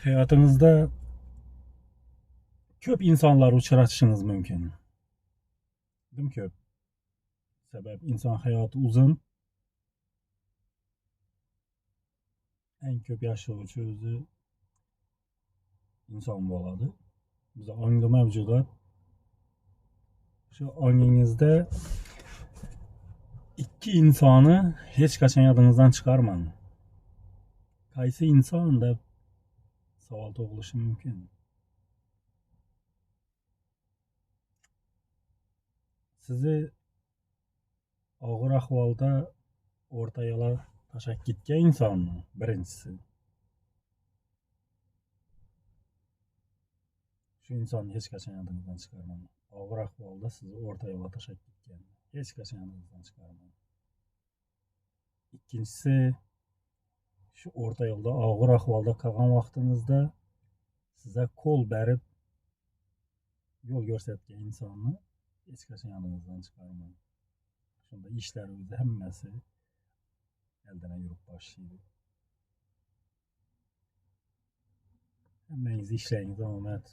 Hayatınızda köp insanlar uçratışınız mümkün. Değil mi köp? Sebep insan hayatı uzun. En köp yaşayıcı özü insan boladı. Bize ongda mevcudat. Şu onginizde iki insanı hiç kaçan yadınızdan çıkarmayın. Kaysi insan da savol tug'ilishi mümkün. Sizi og'ir ahvolda o'rta yo'la tashlab ketgan insonmi birinchisi? Shu insonni hech qachon yodingizdan chiqarmang. Og'ir ahvolda sizni o'rta yo'lga tashlab ketgan. Hech qachon yodingizdan chiqarmang. Ikkinchisi, shu o'rta yo'lda og'ir ahvolda qolgan vaqtingizda sizga qo'l berib yo'l ko'rsatgan insonni hech qachon yodingizdan chiqarmang. Shunda ishlaringiz hammasi eldan yurib boshlaydi. Hammangizni ishlaringiz omad.